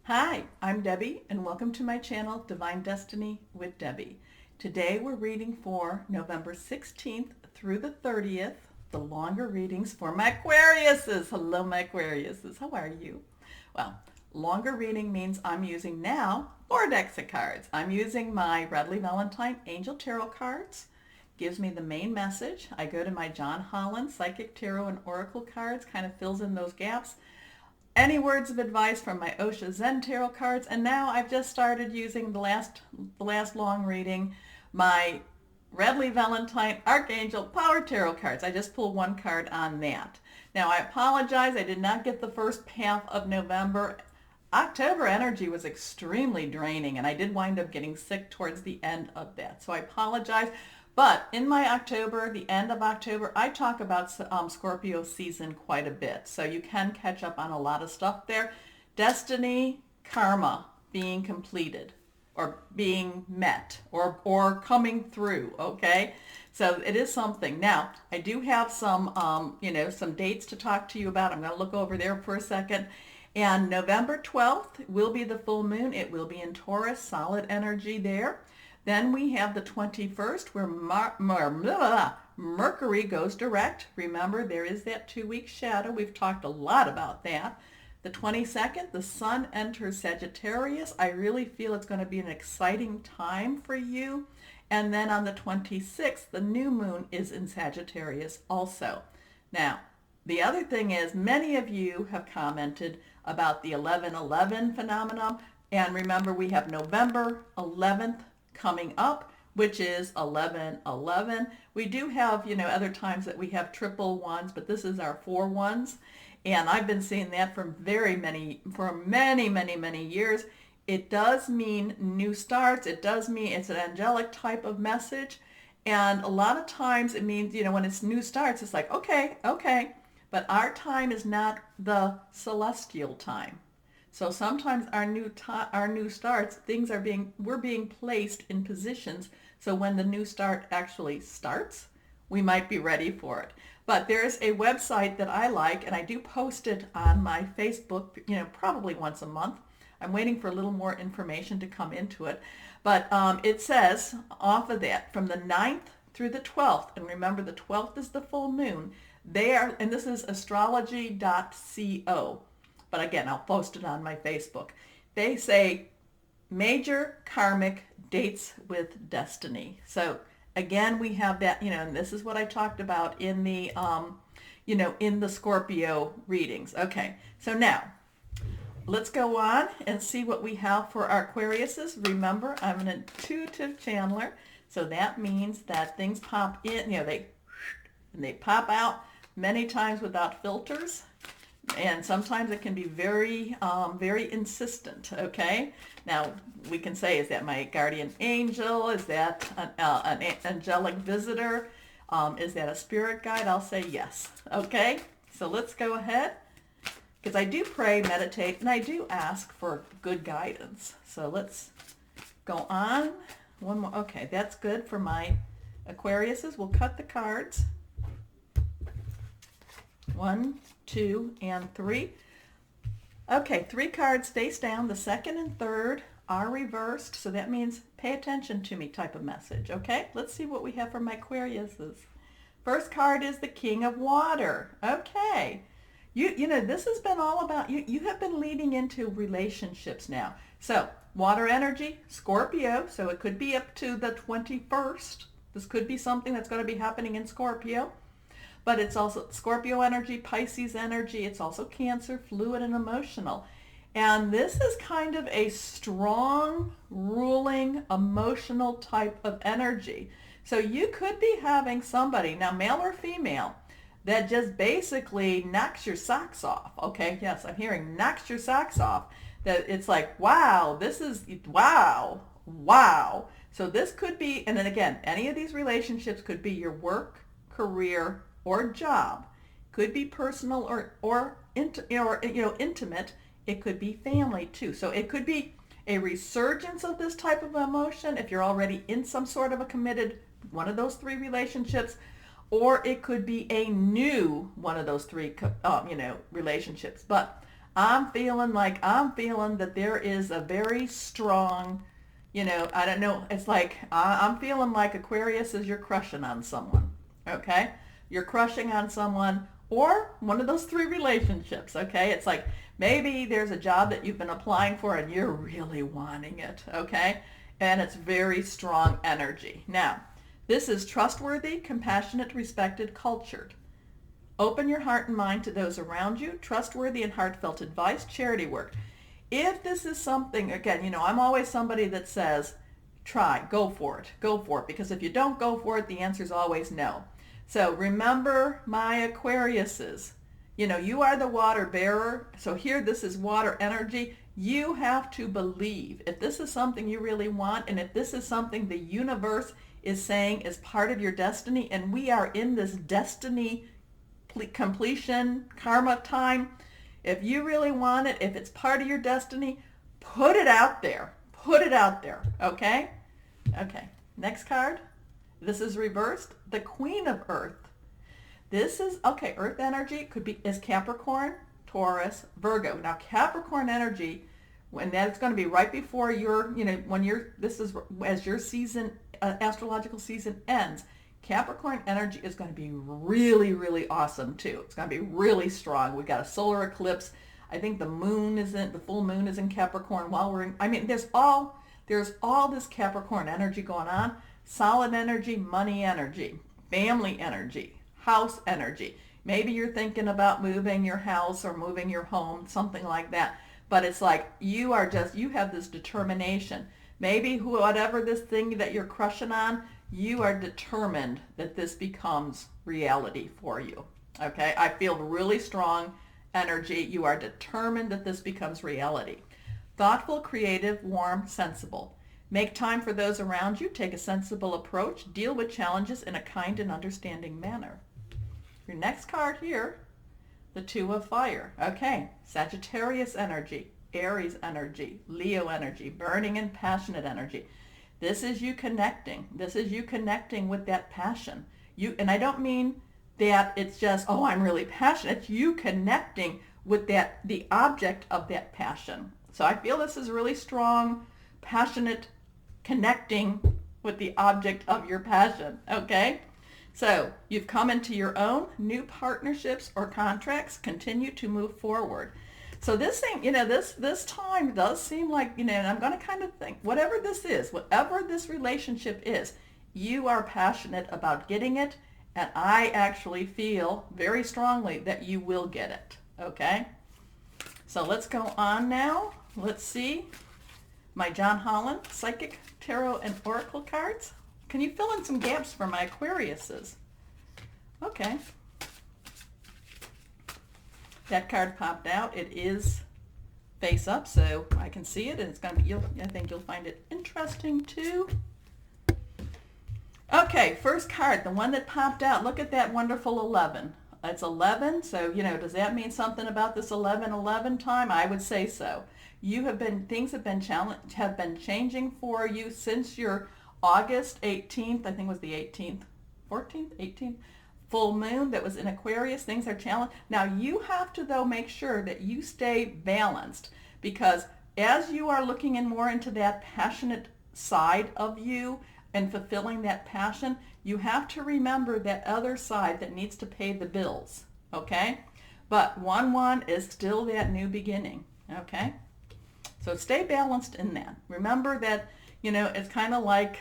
Hi, I'm Debbie, and welcome to my channel, Divine Destiny with Debbie. Today we're reading for November 16th through the 30th, the longer readings for my Aquariuses. Hello, my Aquariuses. How are you? Well, longer reading means I'm using now 4 decks of cards. I'm using my Redley Valentine Angel Tarot cards. Gives me the main message. I go to my John Holland Psychic Tarot and Oracle cards, kind of fills in those gaps. Any words of advice from my Osha Zen Tarot cards, and now I've just started using the last long reading, my Redley Valentine Archangel Power Tarot cards. I just pulled one card on that. Now I apologize, I did not get the first half of November. October energy was extremely draining, and I did wind up getting sick towards the end of that. So I apologize. But in my October, the end of October, I talk about Scorpio season quite a bit. So you can catch up on a lot of stuff there. Destiny, karma being completed or being met or coming through, okay? So it is something. Now, I do have some, some dates to talk to you about. I'm going to look over there for a second. And November 12th will be the full moon. It will be in Taurus, solid energy there. Then we have the 21st where Mercury goes direct. Remember, there is that 2-week shadow. We've talked a lot about that. The 22nd, the sun enters Sagittarius. I really feel it's going to be an exciting time for you. And then on the 26th, the new moon is in Sagittarius also. Now, the other thing is many of you have commented about the 11/11 phenomenon. And remember, we have November 11th coming up, which is 11/11. We do have, other times that we have triple ones, but this is our 4 ones. And I've been seeing that for many years. It does mean new starts. It does mean it's an angelic type of message. And a lot of times it means, when it's new starts, it's like, okay. But our time is not the celestial time. So sometimes our new starts, we're being placed in positions. So when the new start actually starts, we might be ready for it. But there's a website that I like, and I do post it on my Facebook, probably once a month. I'm waiting for a little more information to come into it. But it says off of that, from the 9th through the 12th, and remember the 12th is the full moon, and this is astrology.co. But again, I'll post it on my Facebook. They say major karmic dates with destiny. So again, we have that, and this is what I talked about in the, in the Scorpio readings. Okay, so now let's go on and see what we have for our Aquariuses. Remember, I'm an intuitive channeler, so that means that things pop in, they pop out many times without filters. And sometimes it can be very, very insistent, okay? Now, we can say, is that my guardian angel? Is that an angelic visitor? Is that a spirit guide? I'll say yes, okay? So let's go ahead, because I do pray, meditate, and I do ask for good guidance. So let's go on. One more. Okay, that's good for my Aquariuses. We'll cut the cards. 1, 2, and 3. Okay, 3 cards face down. The second and third are reversed, so that means pay attention to me type of message. Okay, let's see what we have for my Aquariuses. First card is the King of Water. Okay, this has been all about you have been leading into relationships now. So water energy, Scorpio, so it could be up to the 21st. This could be something that's going to be happening in Scorpio. But it's also Scorpio energy, Pisces energy. It's also Cancer, fluid and emotional. And this is kind of a strong, ruling, emotional type of energy. So you could be having somebody, now male or female, that just basically knocks your socks off. Okay, yes, I'm hearing knocks your socks off. That it's like, wow, wow. So this could be, and then again, any of these relationships could be your work, career, or job. Could be personal or intimate. It could be family too. So it could be a resurgence of this type of emotion if you're already in some sort of a committed one of those 3 relationships, or it could be a new one of those 3 relationships. But I'm feeling that there is a very strong, I don't know, it's like I'm feeling like Aquarius is you're crushing on someone, okay? You're crushing on someone or one of those three relationships, okay? It's like maybe there's a job that you've been applying for and you're really wanting it, okay? And it's very strong energy. Now, this is trustworthy, compassionate, respected, cultured. Open your heart and mind to those around you. Trustworthy and heartfelt advice, charity work. If this is something, again, I'm always somebody that says, try, go for it, because if you don't go for it, the answer is always no. So remember my Aquariuses, you are the water bearer. So here, this is water energy. You have to believe if this is something you really want, and if this is something the universe is saying is part of your destiny, and we are in this destiny completion karma time. If you really want it, if it's part of your destiny, put it out there. Okay? Okay. Next card. This is reversed. The Queen of Earth. This is, okay, Earth energy is Capricorn, Taurus, Virgo. Now Capricorn energy, when that's going to be right before this is as your season, astrological season ends. Capricorn energy is going to be really, really awesome too. It's going to be really strong. We've got a solar eclipse. I think the full moon is in Capricorn there's all this Capricorn energy going on. Solid energy, money energy, family energy, house energy. Maybe you're thinking about moving your house or moving your home, something like that. But it's like you have this determination. Maybe whatever this thing that you're crushing on, you are determined that this becomes reality for you. Okay? I feel really strong energy. You are determined that this becomes reality. Thoughtful, creative, warm, sensible. Make time for those around you. Take a sensible approach. Deal with challenges in a kind and understanding manner. Your next card here, the Two of Fire. Okay, Sagittarius energy, Aries energy, Leo energy, burning and passionate energy. This is you connecting. This is you connecting with that passion. And I don't mean that it's just, oh, I'm really passionate. It's you connecting with the object of that passion. So I feel this is really strong, passionate, connecting with the object of your passion, okay? So you've come into your own new partnerships or contracts. Continue to move forward. So this thing, this time does seem like, and I'm going to kind of think, whatever this is, whatever this relationship is, you are passionate about getting it, and I actually feel very strongly that you will get it, okay? So let's go on now. Let's see my John Holland Psychic Tarot and Oracle cards. Can you fill in some gaps for my Aquariuses? Okay. That card popped out. It is face up, so I can see it, and it's going to be, I think you'll find it interesting too. Okay, first card, the one that popped out. Look at that wonderful 11. It's 11, so, does that mean something about this 11-11 time? I would say so. Things have been changing for you since your August 18th, I think it was the 18th, 14th, 18th, full moon that was in Aquarius. Things are challenged. Now you have to, though, make sure that you stay balanced, because as you are looking more into that passionate side of you and fulfilling that passion, you have to remember that other side that needs to pay the bills, okay? But 1-1 is still that new beginning, okay? So stay balanced in that. Remember that, it's kind of like,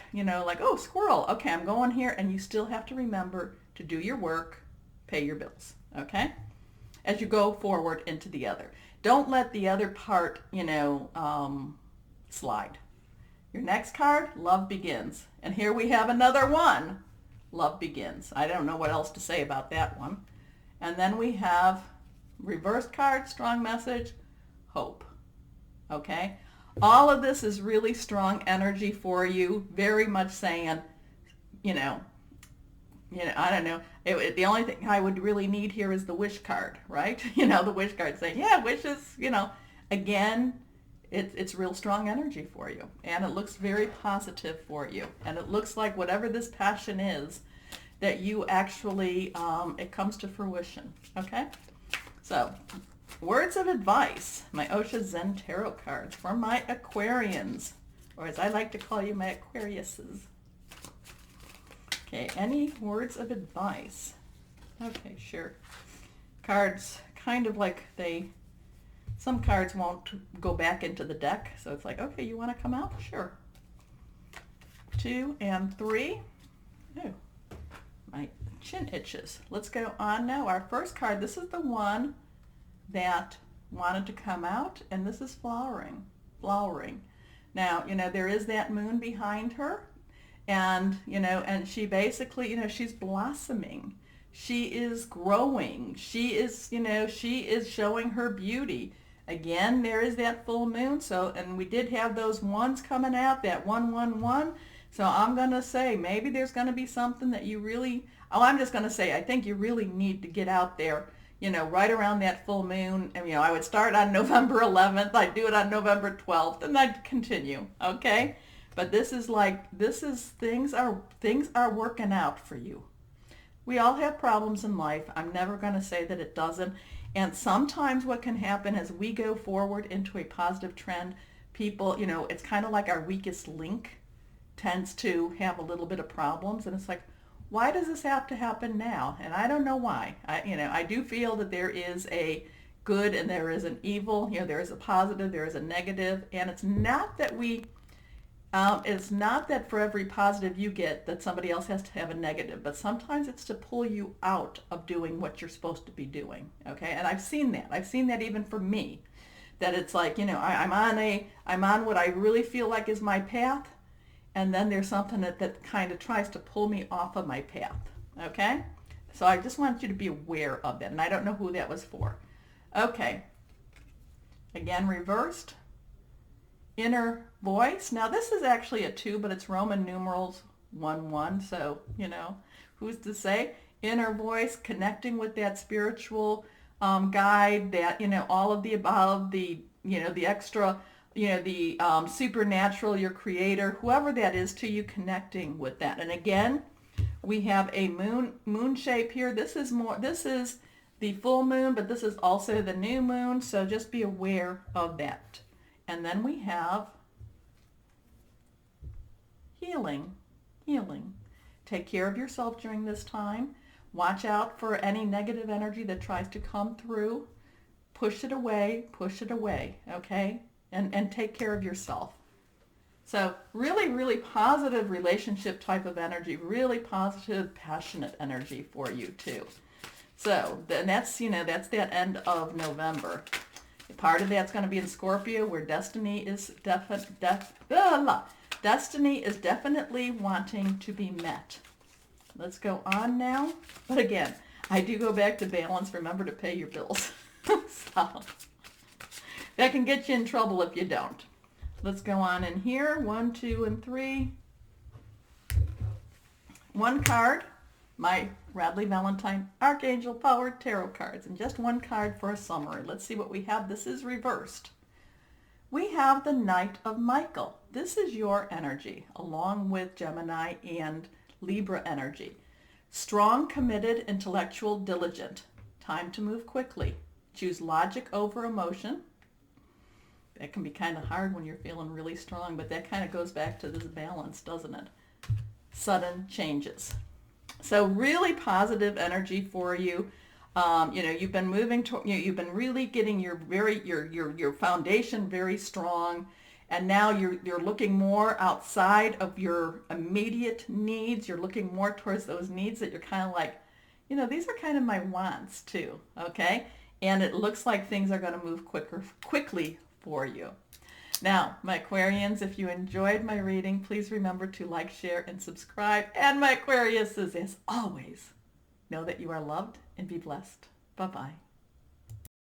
oh, squirrel. Okay, I'm going here, and you still have to remember to do your work, pay your bills, okay? As you go forward into the other. Don't let the other part, slide. Your next card, Love Begins. And here we have another one, Love Begins. I don't know what else to say about that one. And then we have reversed card, strong message, Hope, okay? All of this is really strong energy for you, very much saying, I don't know. The only thing I would really need here is the wish card, right? The wish card saying, yeah, wishes, again, it's real strong energy for you. And it looks very positive for you. And it looks like whatever this passion is, that you actually, it comes to fruition, okay? So Words of advice, my Osha Zen Tarot cards for my Aquarians, or as I like to call you, my Aquariuses. Okay, any words of advice? Okay, sure. Cards, kind of like some cards won't go back into the deck, so it's like, okay, you want to come out? Sure. 2 and 3. Oh, my chin itches. Let's go on now. Our first card, this is the one that wanted to come out, and this is flowering. Now, there is that moon behind her, and, and she basically, she's blossoming. She is growing. She is showing her beauty. Again, there is that full moon. So, and we did have those ones coming out, that 111. So I'm going to say maybe there's going to be something that you really, I'm just going to say I think you really need to get out there, right around that full moon. And, I would start on November 11th. I'd do it on November 12th, and I'd continue, okay? But things are working out for you. We all have problems in life. I'm never going to say that it doesn't. And sometimes what can happen as we go forward into a positive trend, people, it's kind of like our weakest link tends to have a little bit of problems. And it's like, why does this have to happen now? And I don't know why. I do feel that there is a good and there is an evil. There is a positive, there is a negative. And it's not that it's not that for every positive you get that somebody else has to have a negative, but sometimes it's to pull you out of doing what you're supposed to be doing, okay? And I've seen that. I've seen that even for me, that it's like, I'm on what I really feel like is my path, and then there's something that kind of tries to pull me off of my path, okay? So I just want you to be aware of that, and I don't know who that was for. Okay, again, reversed. Inner voice. Now this is actually a 2, but it's Roman numerals 11. So, who's to say? Inner voice, connecting with that spiritual guide, that, all of the above, the extra, the supernatural, your creator, whoever that is to you, connecting with that. And again, we have a moon shape here. This is the full moon, but this is also the new moon. So just be aware of that. And then we have healing. Take care of yourself during this time. Watch out for any negative energy that tries to come through. Push it away, okay? And take care of yourself. So really, really positive relationship type of energy, really positive, passionate energy for you too. So then that's that end of November. Part of that's going to be in Scorpio, where destiny is definitely wanting to be met. Let's go on now. But again, I do go back to balance. Remember to pay your bills. So, that can get you in trouble if you don't. Let's go on in here. 1, 2, and 3. One card. My Radley Valentine Archangel Powered Tarot cards, and just one card for a summary. Let's see what we have. This is reversed. We have the Knight of Michael. This is your energy, along with Gemini and Libra energy. Strong, committed, intellectual, diligent. Time to move quickly. Choose logic over emotion. That can be kind of hard when you're feeling really strong, but that kind of goes back to this balance, doesn't it? Sudden changes. So really positive energy for you. You've been moving to, you've been really getting your foundation very strong, and now you're looking more outside of your immediate needs. You're looking more towards those needs that you're kind of like, these are kind of my wants too, okay? And it looks like things are going to move quickly for you. Now, my Aquarians, if you enjoyed my reading, please remember to like, share, and subscribe. And my Aquariuses, as always, know that you are loved and be blessed. Bye-bye.